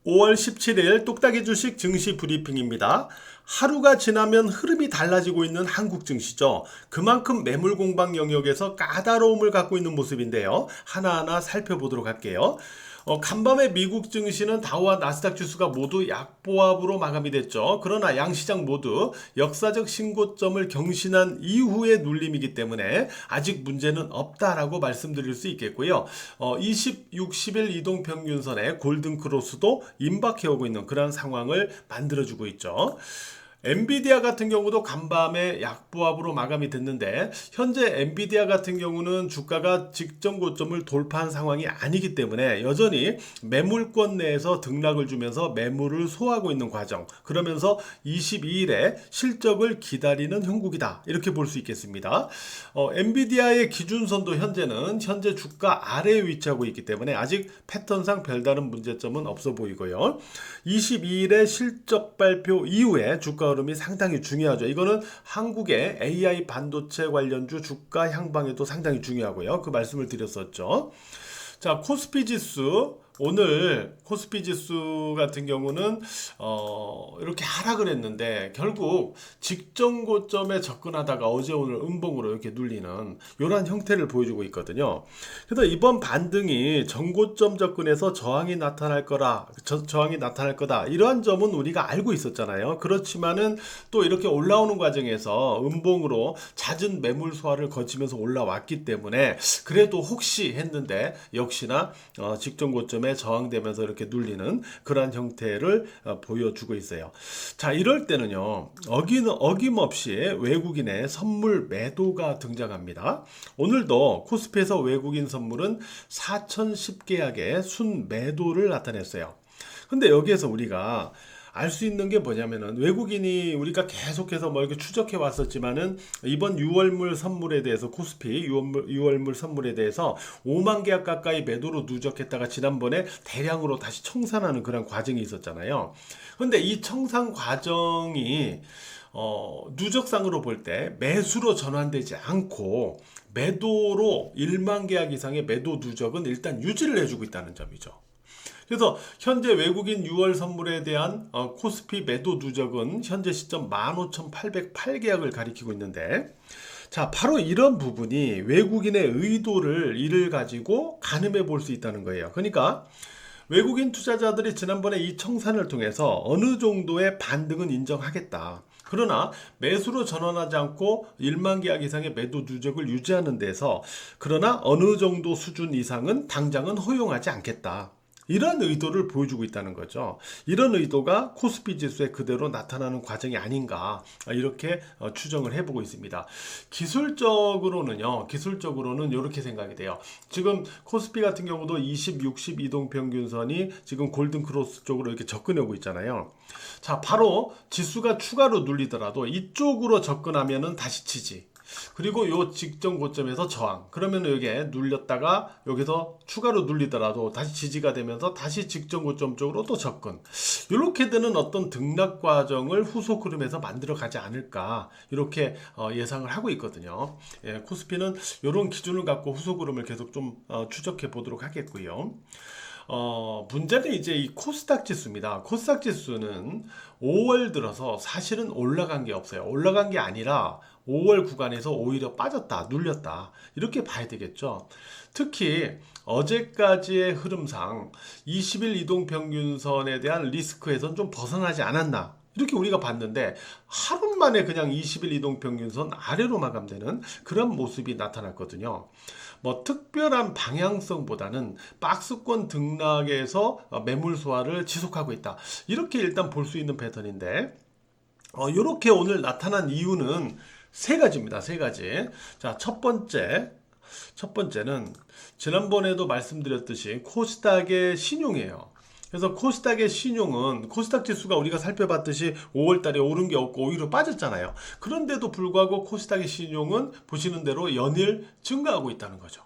5월 17일 똑딱이 주식 증시 브리핑입니다. 하루가 지나면 흐름이 달라지고 있는 한국 증시죠. 그만큼 매물 공방 영역에서 까다로움을 갖고 있는 모습인데요. 하나하나 살펴보도록 할게요. 간밤에 미국 증시는 다우와 나스닥 지수가 모두 약보합으로 마감이 됐죠. 그러나 양시장 모두 역사적 신고점을 경신한 이후의 눌림이기 때문에 아직 문제는 없다라고 말씀드릴 수 있겠고요. 20, 60일 이동평균선의 골든크로스도 임박해오고 있는 그런 상황을 만들어주고 있죠. 엔비디아 같은 경우도 간밤에 약보합으로 마감이 됐는데 현재 엔비디아 같은 경우는 주가가 직전 고점을 돌파한 상황이 아니기 때문에 여전히 매물권 내에서 등락을 주면서 매물을 소화하고 있는 과정, 그러면서 22일에 실적을 기다리는 형국이다, 이렇게 볼 수 있겠습니다. 엔비디아의 기준선도 현재 주가 아래에 위치하고 있기 때문에 아직 패턴상 별다른 문제점은 없어 보이고요. 22일에 실적 발표 이후에 주가 흐름이 상당히 중요하죠. 이거는 한국의 AI 반도체 관련주 주가 향방에도 상당히 중요하고요. 그 말씀을 드렸었죠. 자, 코스피 지수, 오늘 코스피 지수 같은 경우는 이렇게 하락을 했는데 결국 직전 고점에 접근하다가 어제 오늘 음봉으로 이렇게 눌리는 이러한 형태를 보여주고 있거든요. 그래서 이번 반등이 전고점 접근에서 저항이 나타날 거다, 이러한 점은 우리가 알고 있었잖아요. 그렇지만은 또 이렇게 올라오는 과정에서 음봉으로 잦은 매물 소화를 거치면서 올라왔기 때문에 그래도 혹시 했는데 역시나 직전 고점에 저항되면서 이렇게 눌리는 그러한 형태를 보여주고 있어요. 자, 이럴 때는요, 어김없이 외국인의 선물 매도가 등장합니다. 오늘도 코스피에서 외국인 선물은 4,010계약의 순 매도를 나타냈어요. 근데 여기에서 우리가 알 수 있는 게 뭐냐면은, 외국인이 우리가 계속해서 뭐 이렇게 추적해 왔었지만은 이번 6월물 선물에 대해서, 코스피 6월물 선물에 대해서 5만 계약 가까이 매도로 누적했다가 지난번에 대량으로 다시 청산하는 그런 과정이 있었잖아요. 근데 이 청산 과정이 누적상으로 볼 때 매수로 전환되지 않고 매도로 1만 계약 이상의 매도 누적은 일단 유지를 해주고 있다는 점이죠. 그래서 현재 외국인 6월 선물에 대한 코스피 매도 누적은 현재 시점 15,808계약을 가리키고 있는데, 자, 바로 이런 부분이 외국인의 이를 가지고 가늠해 볼 수 있다는 거예요. 그러니까 외국인 투자자들이 지난번에 이 청산을 통해서 어느 정도의 반등은 인정하겠다. 그러나 매수로 전환하지 않고 1만 계약 이상의 매도 누적을 유지하는 데서, 그러나 어느 정도 수준 이상은 당장은 허용하지 않겠다, 이런 의도를 보여주고 있다는 거죠. 이런 의도가 코스피 지수에 그대로 나타나는 과정이 아닌가, 이렇게 추정을 해보고 있습니다. 기술적으로는 이렇게 생각이 돼요. 지금 코스피 같은 경우도 20, 60 이동평균선이 지금 골든크로스 쪽으로 이렇게 접근하고 있잖아요. 자, 바로 지수가 추가로 눌리더라도 이쪽으로 접근하면은 다시 지지, 그리고 요 직전 고점에서 저항, 그러면 여기에 눌렸다가 여기서 추가로 눌리더라도 다시 지지가 되면서 다시 직전 고점 쪽으로 또 접근, 이렇게 되는 어떤 등락 과정을 후속 흐름에서 만들어 가지 않을까, 이렇게 예상을 하고 있거든요. 예, 코스피는 이런 기준을 갖고 후속 흐름을 계속 좀 추적해 보도록 하겠고요. 문제는 이제 이 코스닥 지수입니다. 코스닥 지수는 5월 들어서 사실은 올라간 게 없어요. 올라간 게 아니라 5월 구간에서 오히려 빠졌다, 눌렸다, 이렇게 봐야 되겠죠. 특히 어제까지의 흐름상 20일 이동평균선에 대한 리스크에선 좀 벗어나지 않았나, 이렇게 우리가 봤는데 하루 만에 그냥 20일 이동평균선 아래로 마감되는 그런 모습이 나타났거든요. 뭐 특별한 방향성보다는 박스권 등락에서 매물 소화를 지속하고 있다, 이렇게 일단 볼 수 있는 패턴인데, 이렇게 오늘 나타난 이유는 세 가지입니다. 세 가지. 자, 첫 번째는 지난번에도 말씀드렸듯이 코스닥의 신용이에요. 그래서 코스닥의 신용은, 코스닥 지수가 우리가 살펴봤듯이 5월 달에 오른 게 없고 오히려 빠졌잖아요. 그런데도 불구하고 코스닥의 신용은 보시는 대로 연일 증가하고 있다는 거죠.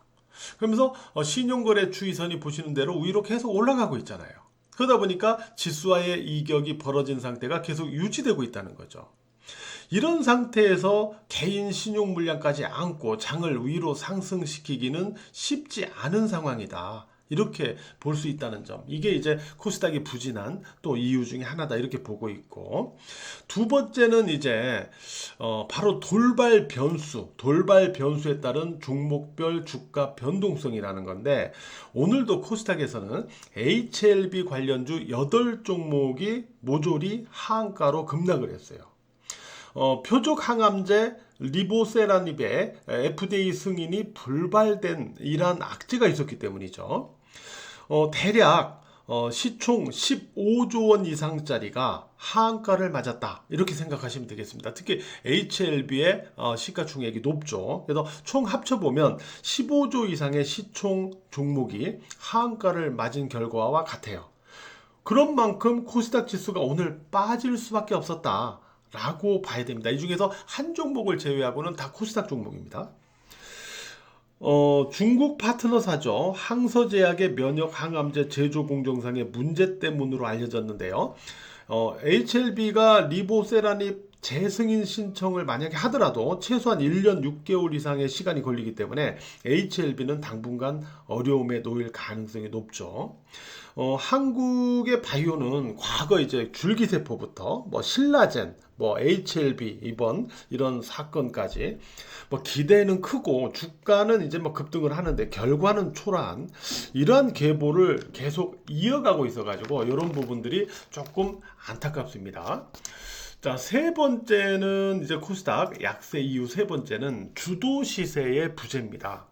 그러면서 신용거래 추이선이 보시는 대로 위로 계속 올라가고 있잖아요. 그러다 보니까 지수와의 이격이 벌어진 상태가 계속 유지되고 있다는 거죠. 이런 상태에서 개인 신용 물량까지 안고 장을 위로 상승시키기는 쉽지 않은 상황이다, 이렇게 볼 수 있다는 점. 이게 이제 코스닥이 부진한 또 이유 중에 하나다. 이렇게 보고 있고. 두 번째는 이제, 바로 돌발 변수에 따른 종목별 주가 변동성이라는 건데, 오늘도 코스닥에서는 HLB 관련주 8종목이 모조리 하한가로 급락을 했어요. 표적 항암제 리보세라닙의 FDA 승인이 불발된 이러한 악재가 있었기 때문이죠. 대략 시총 15조 원 이상짜리가 하한가를 맞았다. 이렇게 생각하시면 되겠습니다. 특히 HLB의 시가총액이 높죠. 그래서 총 합쳐보면 15조 이상의 시총 종목이 하한가를 맞은 결과와 같아요. 그런 만큼 코스닥 지수가 오늘 빠질 수밖에 없었다 라고 봐야 됩니다. 이 중에서 한 종목을 제외하고는 다 코스닥 종목입니다. 중국 파트너사죠. 항서제약의 면역 항암제 제조 공정상의 문제 때문으로 알려졌는데요. HLB가 리보세라닙 재승인 신청을 만약에 하더라도 최소한 1년 6개월 이상의 시간이 걸리기 때문에 HLB는 당분간 어려움에 놓일 가능성이 높죠. 한국의 바이오는 과거 이제 줄기세포부터 신라젠, HLB 이번 이런 사건까지 기대는 크고 주가는 이제 급등을 하는데 결과는 초라한 이러한 계보를 계속 이어가고 있어가지고 이런 부분들이 조금 안타깝습니다. 자, 세 번째는 이제 코스닥 약세 이유 세 번째는 주도 시세의 부재입니다.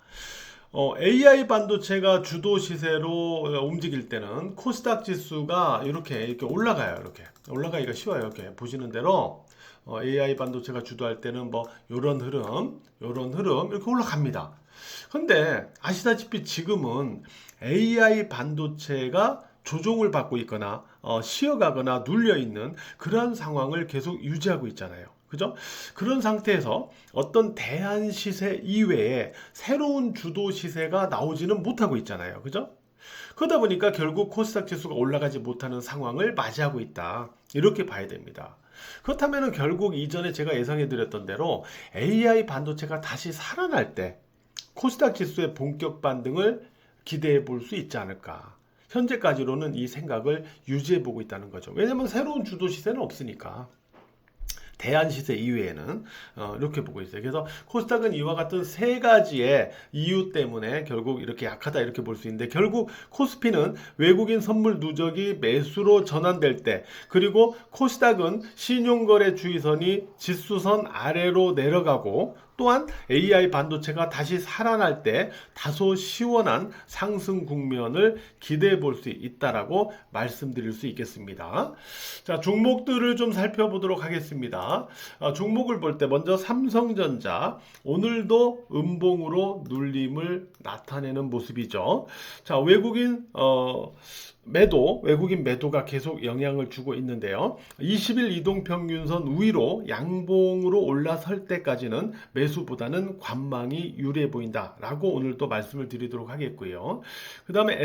AI 반도체가 주도 시세로 움직일 때는 코스닥 지수가 이렇게 올라가요. 이렇게 올라가기가 쉬워요. 이렇게 보시는 대로 AI 반도체가 주도할 때는 요런 흐름 이렇게 올라갑니다. 근데 아시다시피 지금은 AI 반도체가 조종을 받고 있거나 쉬어가거나 눌려있는 그러한 상황을 계속 유지하고 있잖아요. 그죠? 그런 상태에서 어떤 대안 시세 이외에 새로운 주도 시세가 나오지는 못하고 있잖아요. 그죠? 그러다 보니까 결국 코스닥 지수가 올라가지 못하는 상황을 맞이하고 있다. 이렇게 봐야 됩니다. 그렇다면 결국 이전에 제가 예상해 드렸던 대로 AI 반도체가 다시 살아날 때 코스닥 지수의 본격 반등을 기대해 볼 수 있지 않을까. 현재까지로는 이 생각을 유지해 보고 있다는 거죠. 왜냐면 새로운 주도 시세는 없으니까. 대안 시세 이외에는 이렇게 보고 있어요. 그래서 코스닥은 이와 같은 세 가지의 이유 때문에 결국 이렇게 약하다 이렇게 볼 수 있는데 결국 코스피는 외국인 선물 누적이 매수로 전환될 때 그리고 코스닥은 신용거래 주의선이 지수선 아래로 내려가고 또한 AI 반도체가 다시 살아날 때 다소 시원한 상승 국면을 기대해 볼 수 있다라고 말씀드릴 수 있겠습니다. 자, 종목들을 좀 살펴보도록 하겠습니다. 종목을 볼 때 먼저 삼성전자 오늘도 음봉으로 눌림을 나타내는 모습이죠. 자, 외국인 매도가 계속 영향을 주고 있는데요. 20일 이동평균선 위로 양봉으로 올라설 때까지는 매수보다는 관망이 유리해 보인다라고 오늘 또 말씀을 드리도록 하겠고요. 그 다음에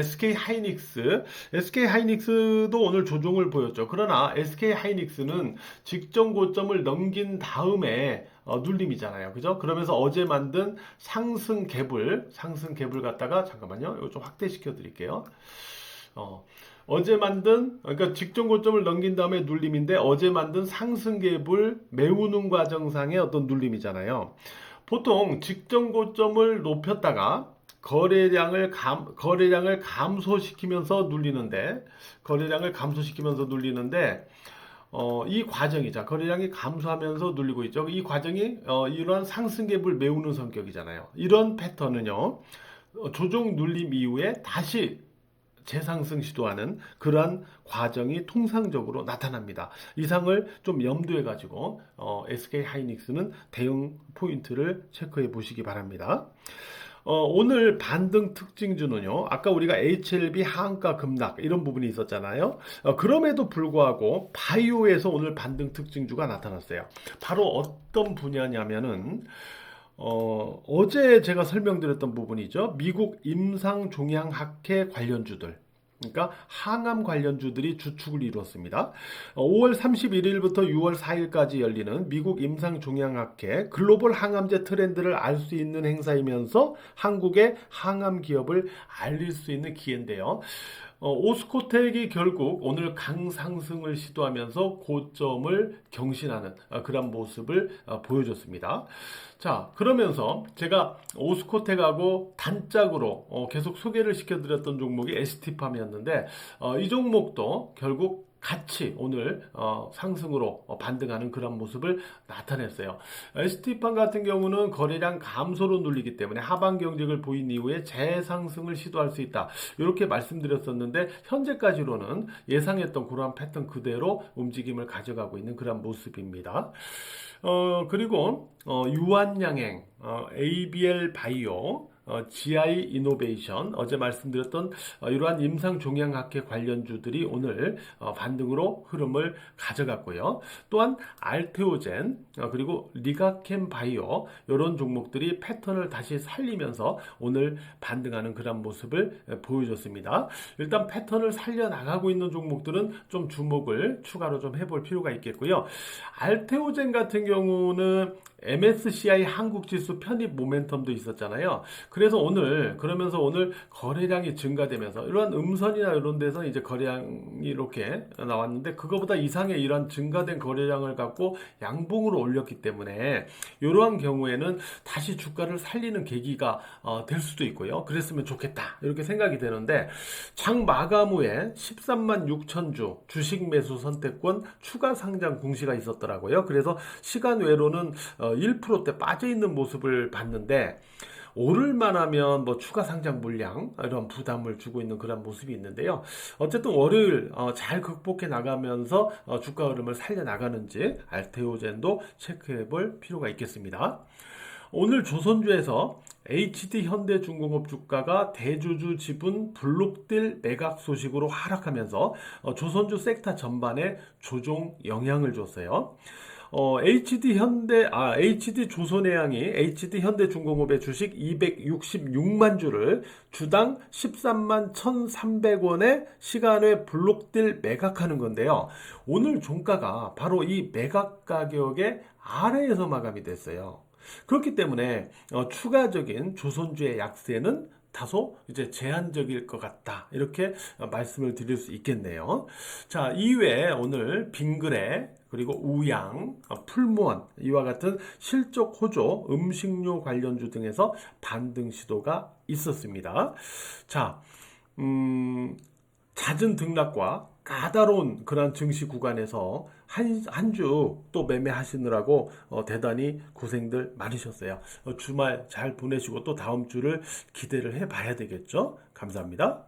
SK하이닉스도 오늘 조정을 보였죠. 그러나 SK하이닉스는 직전 고점을 넘긴 다음에 눌림이잖아요. 그죠? 그러면서 어제 만든 상승 갭을 갖다가 잠깐만요. 이거 좀 확대시켜 드릴게요. 어제 만든 그러니까 직전 고점을 넘긴 다음에 눌림인데 어제 만든 상승 갭을 메우는 과정상의 어떤 눌림이잖아요. 보통 직전 고점을 높였다가 거래량을 감소시키면서 눌리는데 이 과정이 거래량이 감소하면서 눌리고 있죠. 이 과정이 이러한 상승 갭을 메우는 성격이잖아요. 이런 패턴은요. 조정 눌림 이후에 다시 재상승 시도하는 그러한 과정이 통상적으로 나타납니다. 이상을 좀 염두해 가지고 SK하이닉스는 대응 포인트를 체크해 보시기 바랍니다. 오늘 반등 특징주는요. 아까 우리가 HLB 하한가 급락 이런 부분이 있었잖아요. 그럼에도 불구하고 바이오에서 오늘 반등 특징주가 나타났어요. 바로 어떤 분야냐면은 어제 제가 설명드렸던 부분이죠. 미국 임상종양학회 관련주들. 그러니까 항암 관련주들이 주축을 이루었습니다. 5월 31일부터 6월 4일까지 열리는 미국 임상종양학회 글로벌 항암제 트렌드를 알 수 있는 행사이면서 한국의 항암 기업을 알릴 수 있는 기회인데요. 오스코텍이 결국 오늘 강상승을 시도하면서 고점을 경신하는 그런 모습을 보여줬습니다. 자, 그러면서 제가 오스코텍하고 단짝으로 계속 소개를 시켜드렸던 종목이 ST팜이었는데 이 종목도 결국 같이 오늘 상승으로 반등하는 그런 모습을 나타냈어요. ST팜 같은 경우는 거래량 감소로 눌리기 때문에 하반 경직을 보인 이후에 재상승을 시도할 수 있다. 이렇게 말씀드렸었는데 현재까지로는 예상했던 그러한 패턴 그대로 움직임을 가져가고 있는 그런 모습입니다. 그리고 유한양행, ABL 바이오, GI 이노베이션, 어제 말씀드렸던 이러한 임상종양학회 관련주들이 오늘 반등으로 흐름을 가져갔고요. 또한 알테오젠, 그리고 리가캠 바이오 이런 종목들이 패턴을 다시 살리면서 오늘 반등하는 그런 모습을 보여줬습니다. 일단 패턴을 살려나가고 있는 종목들은 좀 주목을 추가로 좀 해볼 필요가 있겠고요. 알테오젠 같은 경우는 MSCI 한국지수 편입 모멘텀도 있었잖아요. 그래서 그러면서 오늘 거래량이 증가되면서 이러한 음선이나 이런 데서 이제 거래량이 이렇게 나왔는데 그거보다 이상의 이러한 증가된 거래량을 갖고 양봉으로 올렸기 때문에 이러한 경우에는 다시 주가를 살리는 계기가 될 수도 있고요. 그랬으면 좋겠다 이렇게 생각이 되는데 장 마감 후에 13만 6천 주 주식 매수 선택권 추가 상장 공시가 있었더라고요. 그래서 시간 외로는 1%대 빠져있는 모습을 봤는데 오를만 하면 뭐 추가 상장 물량 이런 부담을 주고 있는 그런 모습이 있는데요. 어쨌든 월요일 잘 극복해 나가면서 주가 흐름을 살려나가는지 알테오젠도 체크해 볼 필요가 있겠습니다. 오늘 조선주에서 HD현대중공업 주가가 대주주 지분 블록딜 매각 소식으로 하락하면서 조선주 섹터 전반에 조정 영향을 줬어요. HD조선해양이 HD현대중공업의 주식 266만 주를 주당 13만 1,300원에 시간외 블록딜 매각하는 건데요. 오늘 종가가 바로 이 매각 가격의 아래에서 마감이 됐어요. 그렇기 때문에 추가적인 조선주의 약세는 다소 이제 제한적일 것 같다. 이렇게 말씀을 드릴 수 있겠네요. 자, 이외에 오늘 빙그레 그리고 우양, 풀무원 이와 같은 실적 호조, 음식료 관련주 등에서 반등 시도가 있었습니다. 자, 잦은 등락과 까다로운 그런 증시 구간에서 한 주 또 매매하시느라고 대단히 고생들 많으셨어요. 주말 잘 보내시고 또 다음 주를 기대를 해봐야 되겠죠. 감사합니다.